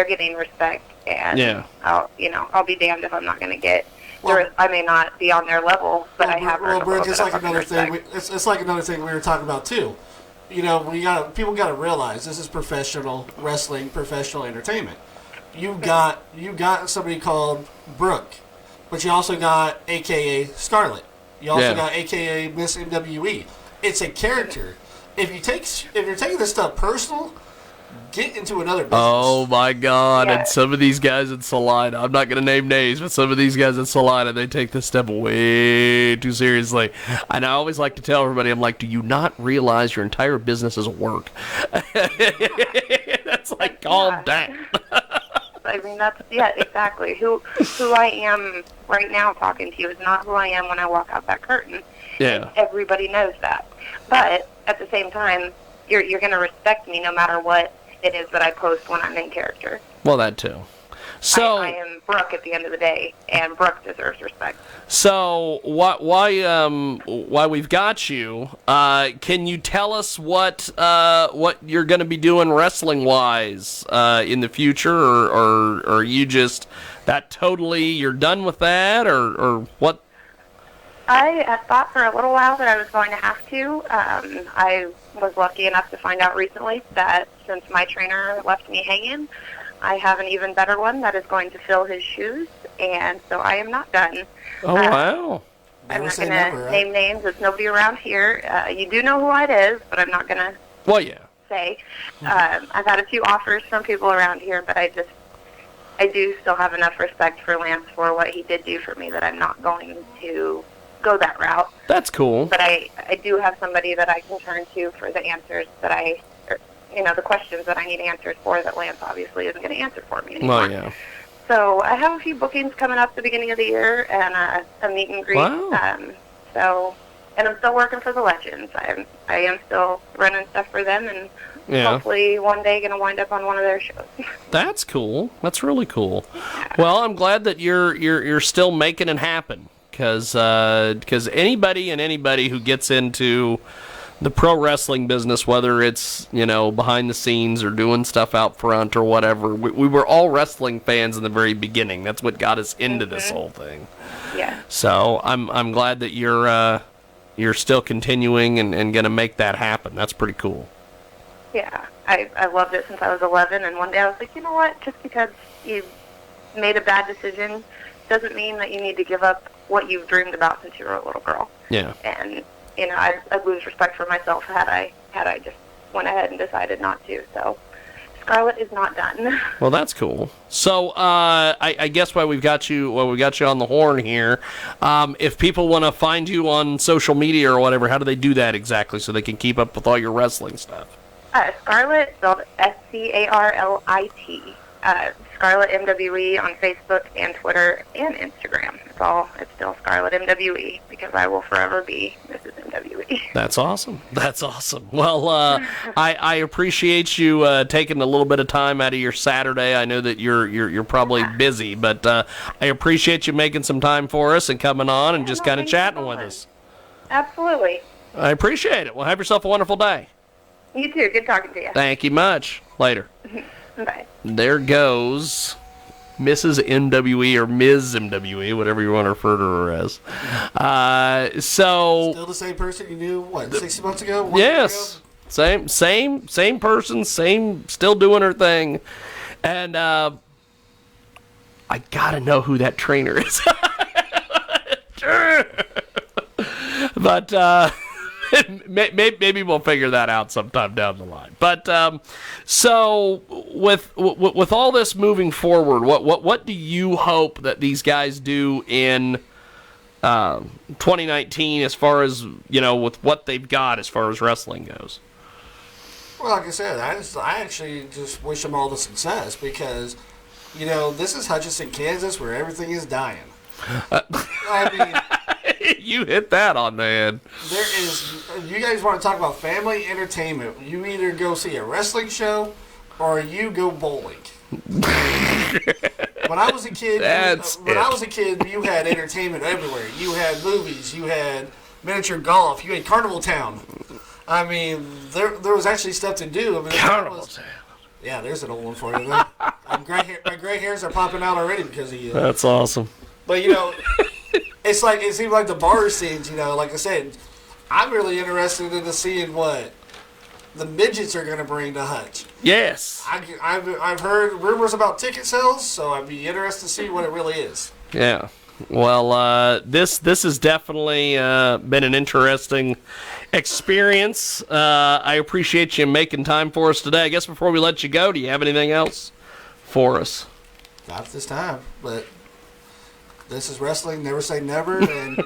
getting respect, and Yeah. I'll be damned if I'm not going to get. Well- I may not be on their level, but I have. Well, Brooke, it's like another respect. thing. It's like another thing we were talking about too. You know, people got to realize this is professional wrestling, professional entertainment. You got somebody called Brooke, but you also got AKA Scarlett. You also Yeah. got AKA Miss MWE. It's a character. If you're taking this stuff personal, get into another business. Oh my God! Yeah. And some of these guys in Salina, I'm not gonna name names, but some of these guys in Salina, they take this stuff way too seriously. And I always like to tell everybody, I'm like, do you not realize your entire business is work? That's like, calm down. I mean, exactly. Who I am right now talking to you is not who I am when I walk out that curtain. Yeah. Everybody knows that. But at the same time, you're going to respect me no matter what it is that I post when I'm in character. Well, that too. So I am Brooke at the end of the day, and Brooke deserves respect. So why we've got you? Can you tell us what you're going to be doing wrestling wise in the future, or are you just that totally you're done with that, or what? I thought for a little while that I was going to have to. I was lucky enough to find out recently that since my trainer left me hanging, I have an even better one that is going to fill his shoes, and so I am not done. Oh wow! I'm Never not say going to never, right? name names. There's nobody around here. You do know who it is, but I'm not going to Well, yeah. say. I've had a few offers from people around here, but I do still have enough respect for Lance for what he did do for me that I'm not going to go that route. That's cool. But I do have somebody that I can turn to for the answers that the questions that I need answers for that Lance obviously isn't going to answer for me anymore. Well, yeah. So I have a few bookings coming up at the beginning of the year and a meet and greet. Wow. And I'm still working for the Legends. I am still running stuff for them, and Yeah. hopefully one day going to wind up on one of their shows. That's cool. That's really cool. Well, I'm glad that you're still making it happen, because anybody who gets into the pro wrestling business, whether it's behind the scenes or doing stuff out front or whatever, we were all wrestling fans in the very beginning. That's what got us into this whole thing. Yeah. So I'm glad that you're still continuing and going to make that happen. That's pretty cool. Yeah. I loved it since I was 11, and one day I was like, you know what? Just because you made a bad decision doesn't mean that you need to give up what you've dreamed about since you were a little girl. Yeah. And I'd lose respect for myself had I just went ahead and decided not to. So Scarlett is not done. Well, that's cool. So I guess why we got you on the horn here, if people want to find you on social media or whatever, how do they do that exactly so they can keep up with all your wrestling stuff? Scarlett, spelled Scarlit. Scarlett MWE on Facebook and Twitter and Instagram. It's still Scarlett MWE, because I will forever be Mrs. MWE. That's awesome. That's awesome. Well, I appreciate you taking a little bit of time out of your Saturday. I know that you're probably busy, but I appreciate you making some time for us and coming on and just kind of chatting with us. Absolutely. I appreciate it. Well, have yourself a wonderful day. You too. Good talking to you. Thank you much. Later. Bye. There goes Mrs. MWE or Ms. MWE, whatever you want to refer to her as. Still the same person you knew, 6 months ago? 1 year Yes. Same person, still doing her thing. And I gotta know who that trainer is. But maybe we'll figure that out sometime down the line. But so with all this moving forward, what do you hope that these guys do in 2019 as far as, with what they've got as far as wrestling goes? Well, like I said, I actually just wish them all the success because, this is Hutchinson, Kansas, where everything is dying. I mean, you hit that on the head. You guys want to talk about family entertainment? You either go see a wrestling show or you go bowling. When I was a kid, you had entertainment everywhere. You had movies, you had miniature golf, you had Carnival Town. I mean, there was actually stuff to do. I mean, Carnival Town. Yeah, there's an old one for you. My gray hairs are popping out already because of you. That's awesome. But it seems like the bar scenes. Like I said, I'm really interested in seeing what the midgets are going to bring to Hutch. Yes. I've heard rumors about ticket sales, so I'd be interested to see what it really is. Yeah. Well, this has definitely been an interesting experience. I appreciate you making time for us today. I guess before we let you go, do you have anything else for us? Not at this time, but this is wrestling. Never say never, and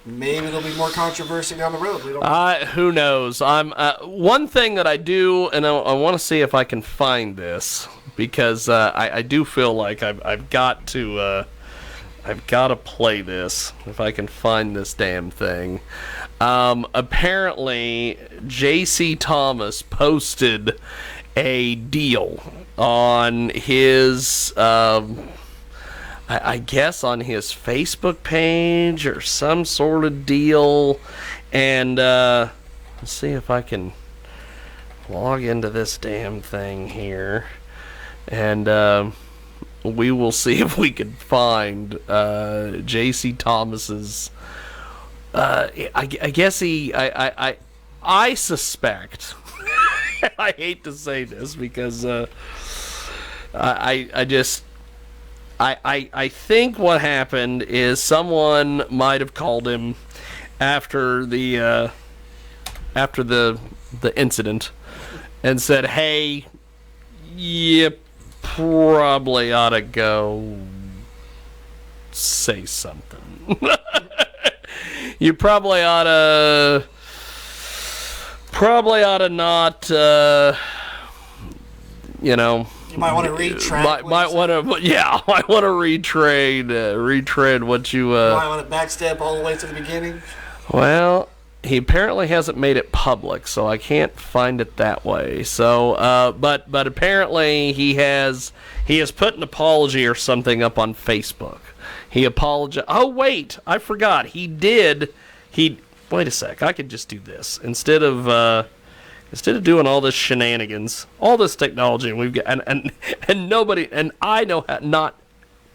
maybe there'll be more controversy down the road. We don't who knows? One thing that I do, and I want to see if I can find this because I do feel like I've got to play this if I can find this damn thing. Apparently, J.C. Thomas posted a deal on his, I guess on his Facebook page or some sort of deal. And let's see if I can log into this damn thing here. And we will see if we can find J.C. Thomas's. I guess I suspect. I hate to say this because I think what happened is someone might have called him after the incident and said, "Hey, you probably ought to go say something. You probably ought to not, You might want to retract. Might want to retread what you. You might want to backstep all the way to the beginning. Well, he apparently hasn't made it public, so I can't find it that way. So, but apparently he has put an apology or something up on Facebook. He apologized. Oh wait, I forgot. Wait a sec. I could just do this instead of doing all this shenanigans, all this technology we've got, and nobody, and I know not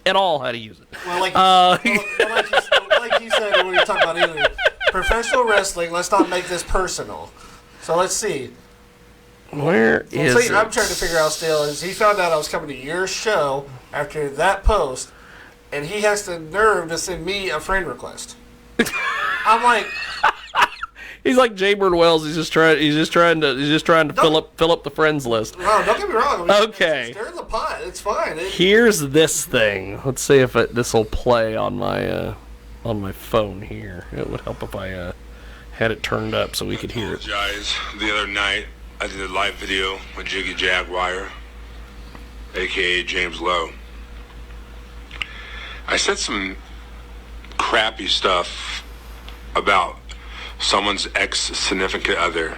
at all how to use it. Well, like you said when you were talking about earlier, professional wrestling. Let's not make this personal. So let's see. Where is it? I'm trying to figure out still is he found out I was coming to your show after that post, and he has the nerve to send me a friend request. I'm like. He's like Jay Bird Wells. He's just trying to fill up the friends list. No, don't get me wrong. Okay. Stir the pot. It's fine. Here's this thing. Let's see if this will play on my phone here. It would help if I had it turned up so we could hear it. Apologize. The other night I did a live video with Jiggy Jaguar, aka James Lowe. I said some crappy stuff about someone's ex-significant other.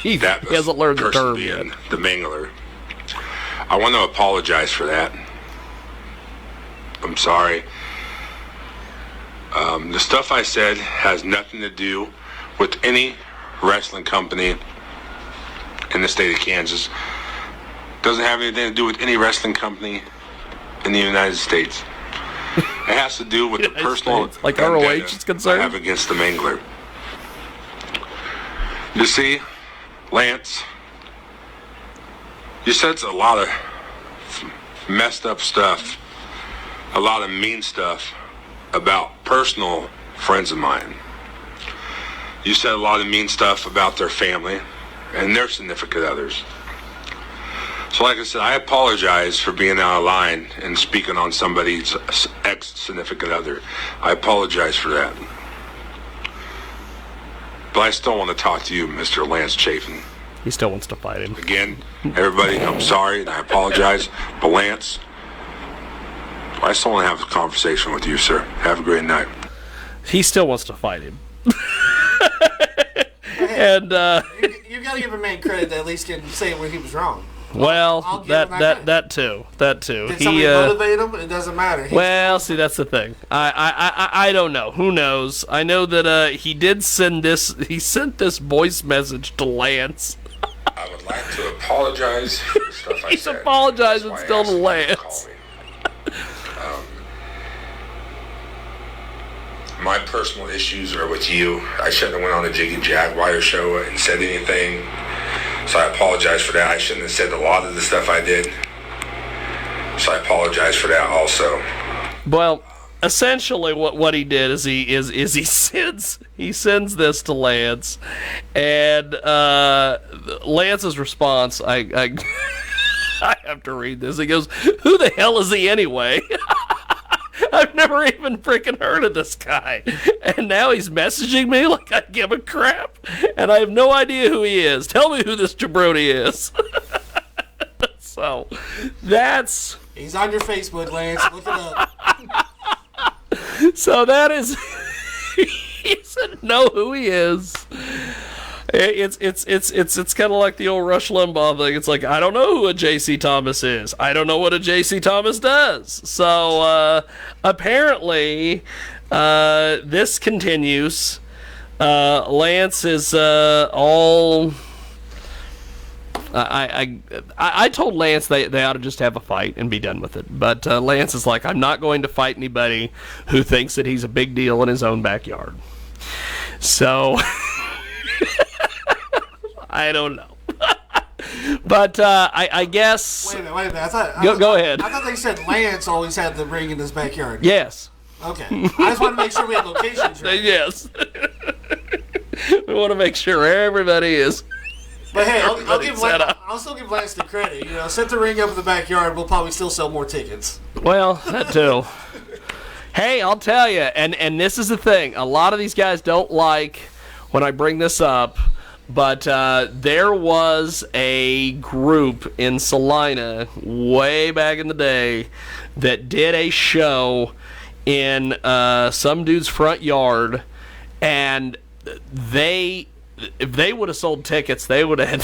He hasn't learned the term yet. The mangler. I want to apologize for that. I'm sorry. The stuff I said has nothing to do with any wrestling company in the state of Kansas. Doesn't have anything to do with any wrestling company in the United States. It has to do with the personal like ROH is concerned. I have against the mangler. You see, Lance, you said a lot of messed up stuff, a lot of mean stuff about personal friends of mine. You said a lot of mean stuff about their family and their significant others. So like I said, I apologize for being out of line and speaking on somebody's ex-significant other. I apologize for that. But I still want to talk to you, Mr. Lance Chafin. He still wants to fight him. Again, everybody, I'm sorry and I apologize. But Lance, I still want to have a conversation with you, sir. Have a great night. He still wants to fight him. And you got to give a man credit that at least can say where he was wrong. Well, that too. Did somebody motivate him? It doesn't matter. Well, see, that's the thing. I don't know. Who knows? I know that he did send this. He sent this voice message to Lance. I would like to apologize for the stuff I He's said. apologizing still to Lance. My personal issues are with you. I shouldn't have went on the Jiggy Jaguar show and said anything. So I apologize for that. I shouldn't have said a lot of the stuff I did. So I apologize for that also. Well, essentially what he did is he sends this to Lance, and Lance's response, I I have to read this. He goes, "Who the hell is he anyway?" I've never even freaking heard of this guy. And now he's messaging me like I give a crap. And I have no idea who he is. Tell me who this jabroni is. So, that's... He's on your Facebook, Lance. Look it up. So that is... He said know who he is. It's kind of like the old Rush Limbaugh thing. It's like, I don't know who a J.C. Thomas is. I don't know what a J.C. Thomas does. So apparently this continues. Lance is all. I told Lance they ought to just have a fight and be done with it. But Lance is like, I'm not going to fight anybody who thinks that he's a big deal in his own backyard. So. I don't know. But I guess... Wait a minute. Go ahead. I thought they said Lance always had the ring in his backyard. Yes. Okay. I just want to make sure we had locations right. Yes. We want to make sure everybody is... But hey, I'll still give Lance the credit. You know, set the ring up in the backyard, we'll probably still sell more tickets. Well, that too. Hey, I'll tell you, and this is the thing. A lot of these guys don't like when I bring this up, but there was a group in Salina way back in the day that did a show in some dude's front yard, and if they would have sold tickets, they would have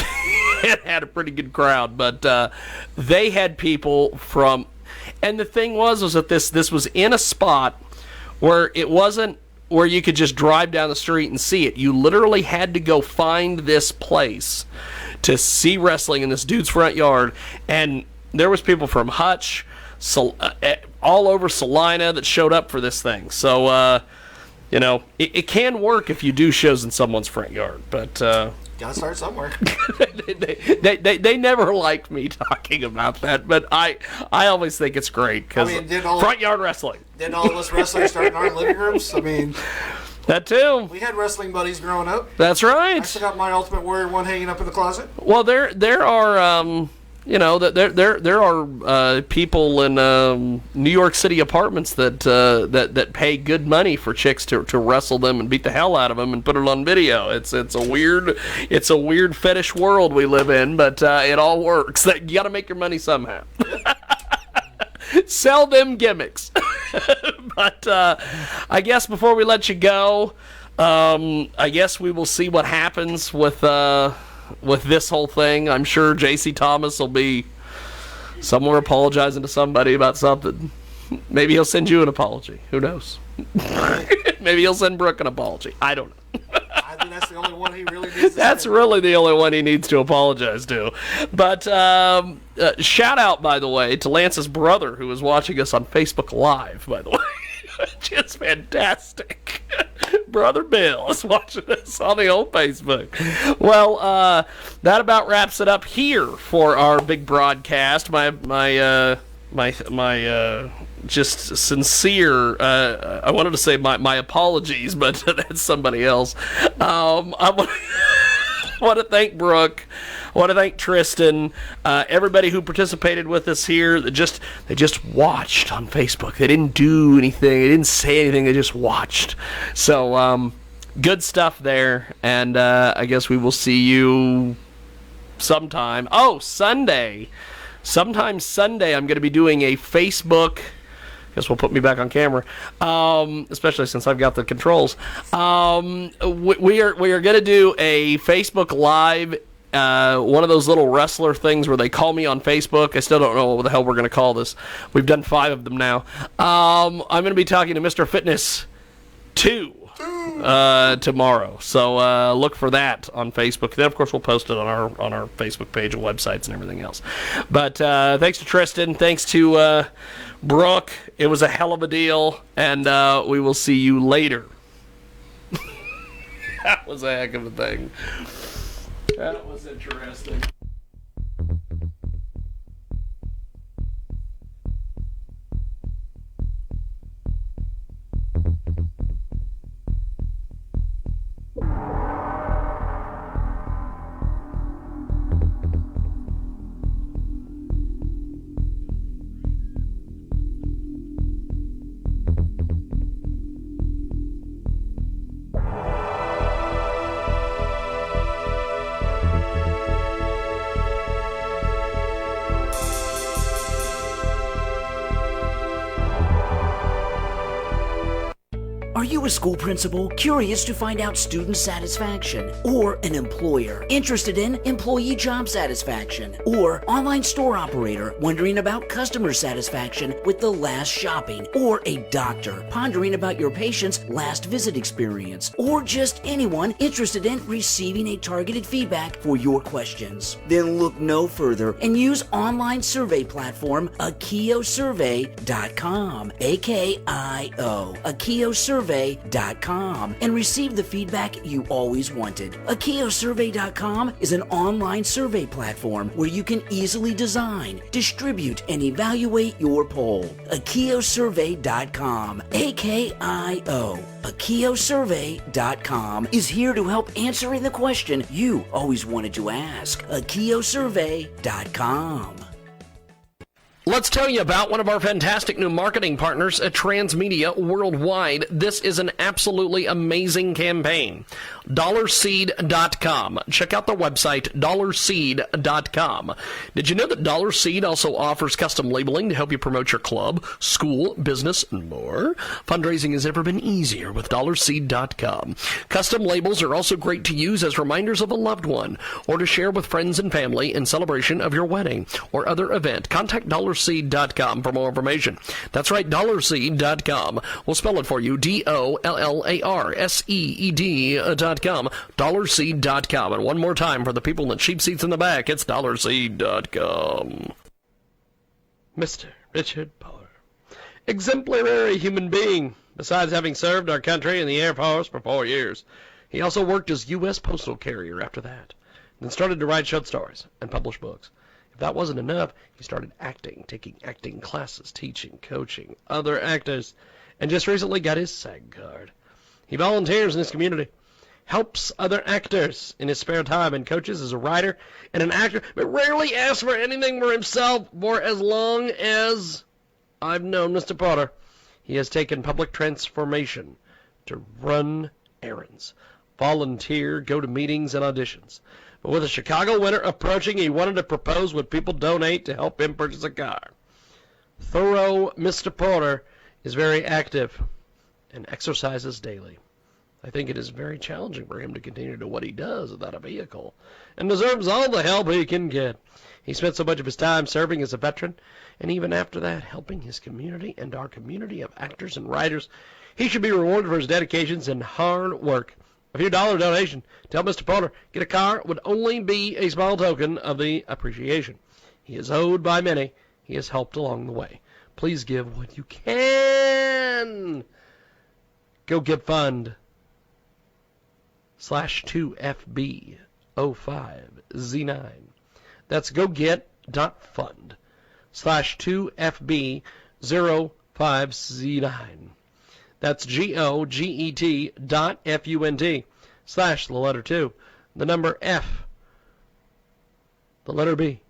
had a pretty good crowd. But they had people from, and the thing was that this was in a spot where it wasn't where you could just drive down the street and see it. You literally had to go find this place to see wrestling in this dude's front yard. And there was people from Hutch, all over Salina that showed up for this thing. So, you know, it can work if you do shows in someone's front yard. But gotta start somewhere. they never liked me talking about that, but I always think it's great because front yard wrestling. Didn't all of us wrestlers start in our living rooms? I mean, that too. We had wrestling buddies growing up. That's right. I still got my Ultimate Warrior one hanging up in the closet. Well, there are you know, there are people in New York City apartments that pay good money for chicks to wrestle them and beat the hell out of them and put it on video. It's a weird fetish world we live in, but it all works. You got to make your money somehow. Sell them gimmicks. But I guess before we let you go, I guess we will see what happens with this whole thing. I'm sure J.C. Thomas will be somewhere apologizing to somebody about something. Maybe he'll send you an apology. Who knows? Maybe he'll send Brooke an apology. I don't know. I think that's the only one he really needs to That's really the only one he needs to apologize to. But shout out, by the way, to Lance's brother who is watching us on Facebook Live, by the way. Just fantastic. Brother Bill is watching us on the old Facebook. Well, that about wraps it up here for our big broadcast. My just sincere, I wanted to say my apologies, but that's somebody else. want to thank Brooke. I want to thank Tristan. Everybody who participated with us here. They just watched on Facebook. They didn't do anything. They didn't say anything. They just watched. So good stuff there. And I guess we will see you sometime. Oh, Sunday. Sometime Sunday, I'm going to be doing a Facebook. Guess we'll put me back on camera, especially since I've got the controls. We are going to do a Facebook Live, one of those little wrestler things where they call me on Facebook. I still don't know what the hell we're going to call this. We've done 5 of them now. I'm going to be talking to Mr. Fitness 2 tomorrow, so look for that on Facebook. Then of course we'll post it on our Facebook page and websites and everything else. But thanks to Tristan, thanks to Brooke. It was a hell of a deal, and we will see you later. That was a heck of a thing. That was interesting. Are you a school principal curious to find out student satisfaction? Or an employer interested in employee job satisfaction? Or online store operator wondering about customer satisfaction with the last shopping? Or a doctor pondering about your patient's last visit experience? Or just anyone interested in receiving a targeted feedback for your questions? Then look no further and use online survey platform akiosurvey.com, A-K-I-O, akiosurvey.com, and receive the feedback you always wanted. akiosurvey.com is an online survey platform where you can easily design, distribute, and evaluate your poll. akiosurvey.com, A-K-I-O, akiosurvey.com is here to help answering the question you always wanted to ask. akiosurvey.com. Let's tell you about one of our fantastic new marketing partners at Transmedia Worldwide. This is an absolutely amazing campaign. DollarSeed.com. Check out their website, DollarSeed.com. Did you know that Dollar Seed also offers custom labeling to help you promote your club, school, business, and more? Fundraising has never been easier with DollarSeed.com. Custom labels are also great to use as reminders of a loved one or to share with friends and family in celebration of your wedding or other event. Contact DollarSeed.com for more information. That's right, DollarSeed.com. We'll spell it for you, DollarSeed.com. DollarSeed.com. And one more time for the people in the cheap seats in the back, it's DollarSeed.com. Mr. Richard Power. Exemplary human being. Besides having served our country in the Air Force for 4 years, he also worked as U.S. postal carrier after that, then started to write short stories and publish books. If that wasn't enough, he started acting, taking acting classes, teaching, coaching other actors, and just recently got his SAG card. He volunteers in his community, helps other actors in his spare time, and coaches as a writer and an actor, but rarely asks for anything for himself. For as long as I've known Mr. Potter, he has taken public transformation to run errands, volunteer, go to meetings and auditions. But with the Chicago winter approaching, he wanted to propose would people donate to help him purchase a car. Thorough Mr. Potter is very active and exercises daily. I think it is very challenging for him to continue to do what he does without a vehicle, and deserves all the help he can get. He spent so much of his time serving as a veteran, and even after that, helping his community and our community of actors and writers. He should be rewarded for his dedications and hard work. A few dollar donation to help Mr. Potter get a car would only be a small token of the appreciation. He is owed by many. He has helped along the way. Please give what you can. Go get fund /2FB05Z9. That's goget.fund/2FB05Z9. That's GOGET.FUND / the letter 2 the number F, the letter B,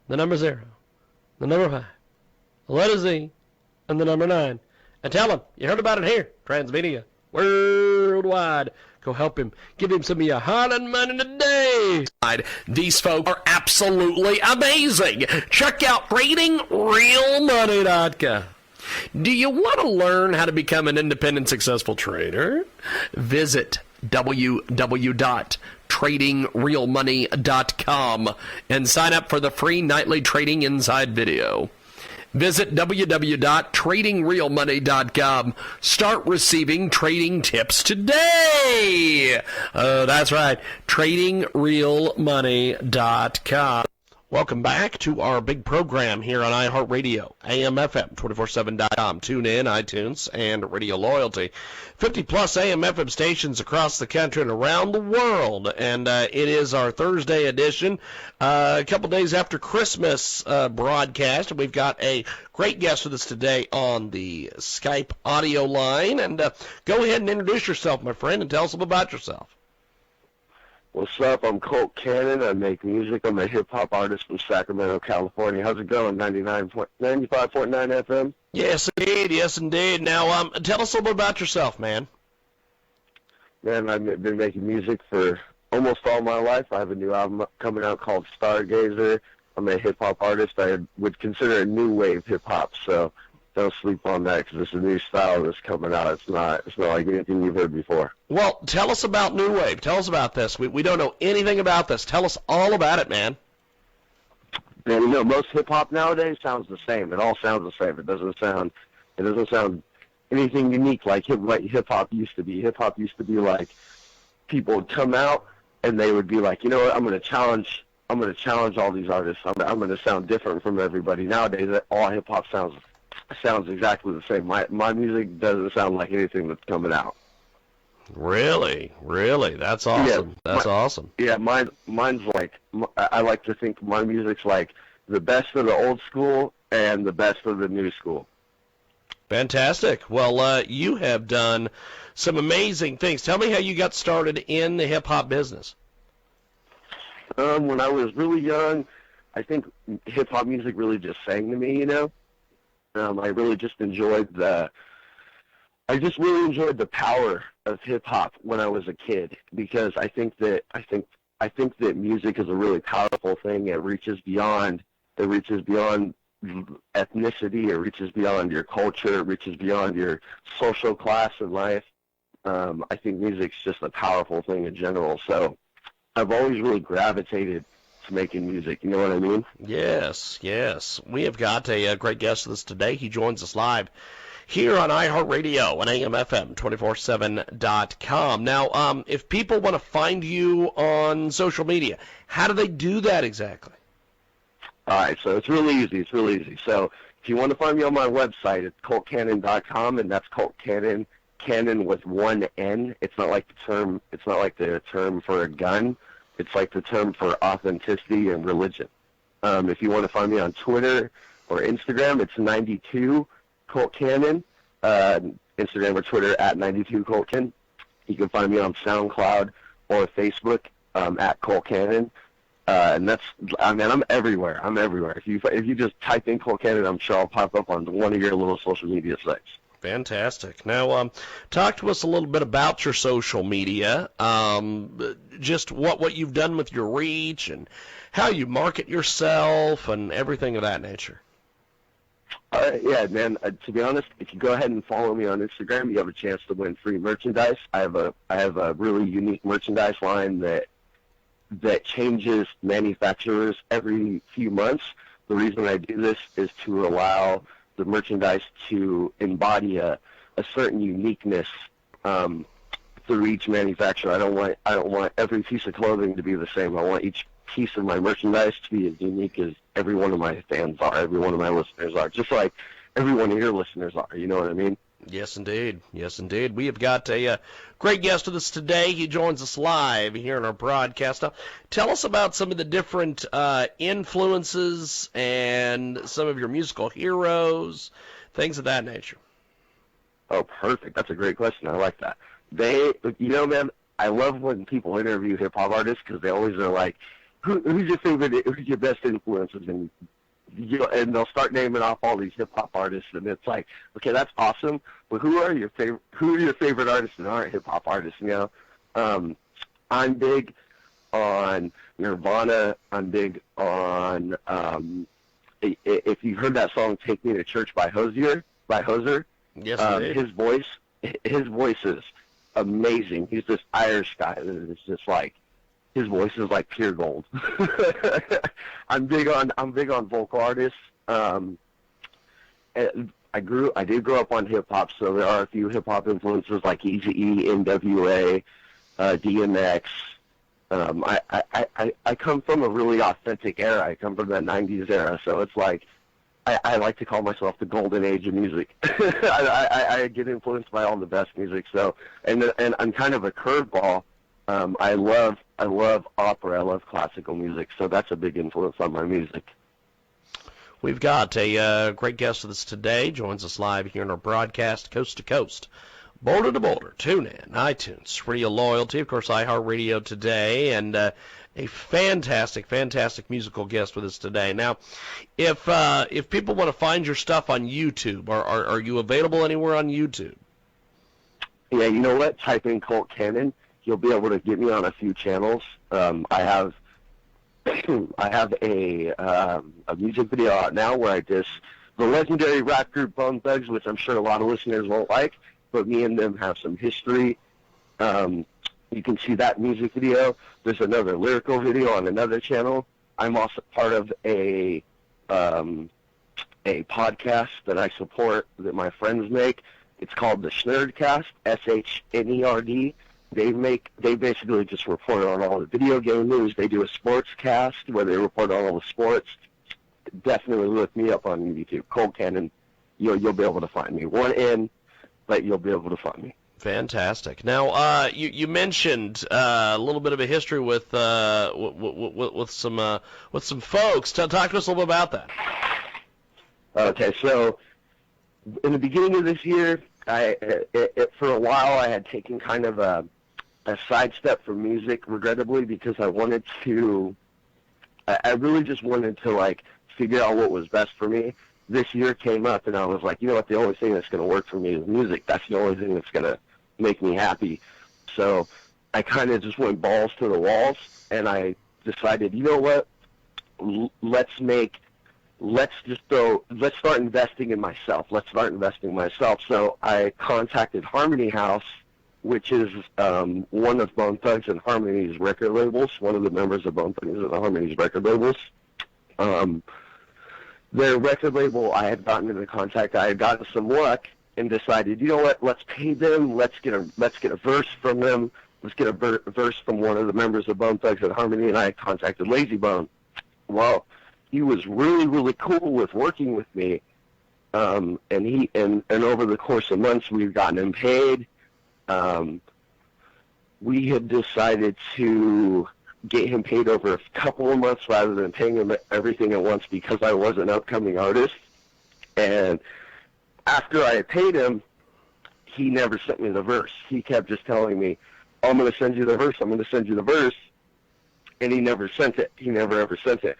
the number 0, the number 5, the letter Z, and the number 9. And tell him you heard about it here, Transmedia, worldwide. Go help him. Give him some of your hard-earned money today. These folks are absolutely amazing. Check out TradingRealMoney.com. Do you want to learn how to become an independent, successful trader? Visit www.tradingrealmoney.com and sign up for the free nightly Trading Inside video. Visit www.tradingrealmoney.com. Start receiving trading tips today. That's right, tradingrealmoney.com. Welcome back to our big program here on iHeartRadio, AM/FM, 247.com, TuneIn, iTunes, and Radio Loyalty. 50-plus AM/FM stations across the country and around the world, and it is our Thursday edition, a couple days after Christmas broadcast. We've got a great guest with us today on the Skype audio line, and go ahead and introduce yourself, my friend, and tell us a little about yourself. What's up? I'm Colt Cannon. I make music. I'm a hip-hop artist from Sacramento, California. How's it going? 95.9 FM? Yes, indeed. Yes, indeed. Now, tell us a little bit about yourself, man. Man, I've been making music for almost all my life. I have a new album coming out called Stargazer. I'm a hip-hop artist. I would consider it new wave hip-hop, so don't sleep on that because it's a new style that's coming out. It's not like anything you've heard before. Well, tell us about New Wave. Tell us about this. We don't know anything about this. Tell us all about it, man. Man, most hip hop nowadays sounds the same. It all sounds the same. It doesn't sound anything unique like hip hop used to be. Hip hop used to be like people would come out and they would be like, you know what, I'm gonna challenge all these artists. I'm gonna sound different from everybody. Nowadays, all hip hop sounds exactly the same. My music doesn't sound like anything that's coming out. Really? That's awesome. Yeah, awesome. Yeah, mine's like, I like to think my music's like the best of the old school and the best of the new school. Fantastic. Well, you have done some amazing things. Tell me how you got started in the hip-hop business. When I was really young, I think hip-hop music really just sang to me, I really just enjoyed the power of hip hop when I was a kid, because I think that music is a really powerful thing. It reaches beyond ethnicity, it reaches beyond your culture, it reaches beyond your social class in life. I think music's just a powerful thing in general. So I've always really gravitated to making music, you know what I mean? Yes. We have got a great guest with us today. He joins us live here on iHeartRadio and AM/FM 247.com. Now, if people want to find you on social media, how do they do that exactly? All right, so it's really easy. So if you want to find me on my website, it's coltcannon.com, and that's Colt Cannon, Cannon with one N. It's not like the term for a gun. It's like the term for authenticity and religion. If you want to find me on Twitter or Instagram, it's 92 Colt Cannon. Instagram or Twitter at 92 Colt Cannon. You can find me on SoundCloud or Facebook at Colt Cannon. And I'm everywhere. If you just type in Colt Cannon, I'm sure I'll pop up on one of your little social media sites. Fantastic. Now, talk to us a little bit about your social media, just what you've done with your reach and how you market yourself and everything of that nature. Yeah, man. To be honest, if you go ahead and follow me on Instagram, you have a chance to win free merchandise. I have a really unique merchandise line that changes manufacturers every few months. The reason I do this is to allow the merchandise to embody a certain uniqueness through each manufacturer. I don't want every piece of clothing to be the same. I want each piece of my merchandise to be as unique as every one of my fans are, every one of my listeners are, just like every one of your listeners are. You know what I mean? Yes, indeed. We have got a great guest with us today. He joins us live here in our broadcast. Now, tell us about some of the different influences and some of your musical heroes, things of that nature. Oh, perfect. That's a great question. I like that. Man, I love when people interview hip hop artists because they always are like, who's your best influences, and they'll start naming off all these hip hop artists, and it's like, okay, that's awesome, but who are your favorite artists that aren't hip hop artists? I'm big on Nirvana. I'm big on if you've heard that song "Take Me to Church" by Hozier. Yes, I did. His voice is amazing. He's this Irish guy that is just like, his voice is like pure gold. I'm big on vocal artists. I did grow up on hip hop, so there are a few hip hop influences like Eazy-E, MWE, DMX. I come from a really authentic era. I come from that '90s era, so it's like I like to call myself the golden age of music. I get influenced by all the best music. So, and I'm kind of a curveball. I love opera. I love classical music. So that's a big influence on my music. We've got a great guest with us today. Joins us live here in our broadcast, coast to coast, border to border, TuneIn, iTunes, Radio Loyalty, of course, iHeartRadio today, and a fantastic musical guest with us today. Now, if people want to find your stuff on YouTube, are you available anywhere on YouTube? Yeah, you know what? Type in Colt Cannon. You'll be able to get me on a few channels. I have a music video out now where I diss the legendary rap group Bone Thugs, which I'm sure a lot of listeners won't like, but me and them have some history. You can see that music video. There's another lyrical video on another channel. I'm also part of a podcast that I support that my friends make. It's called the Schnerdcast, SHNERD. They basically just report on all the video game news. They do a sports cast where they report on all the sports. Definitely look me up on YouTube, Colt Cannon. You'll be able to find me. One N, but you'll be able to find me. Fantastic. Now, you mentioned a little bit of a history with some folks. Talk to us a little bit about that. Okay, so in the beginning of this year, for a while I had taken kind of a sidestep from music, regrettably, because I really just wanted to like figure out what was best for me. This year came up, and I was like, you know what, the only thing that's going to work for me is music. That's the only thing that's going to make me happy. So I kind of just went balls to the walls, and I decided, you know what, let's start investing in myself. So I contacted Harmony House, which is one of Bone Thugs and Harmony's record labels, one of the members of Bone Thugs and Harmony's record labels. Their record label, I had gotten into contact, I had gotten some luck, and decided, you know what, let's pay them, let's get a verse from them, let's get a verse from one of the members of Bone Thugs and Harmony, and I contacted Lazy Bone. Well, he was really, really cool with working with me, and over the course of months, we've gotten him paid. We had decided to get him paid over a couple of months rather than paying him everything at once because I was an upcoming artist. And after I had paid him, he never sent me the verse. He kept just telling me, I'm going to send you the verse, and he never sent it. He never ever sent it.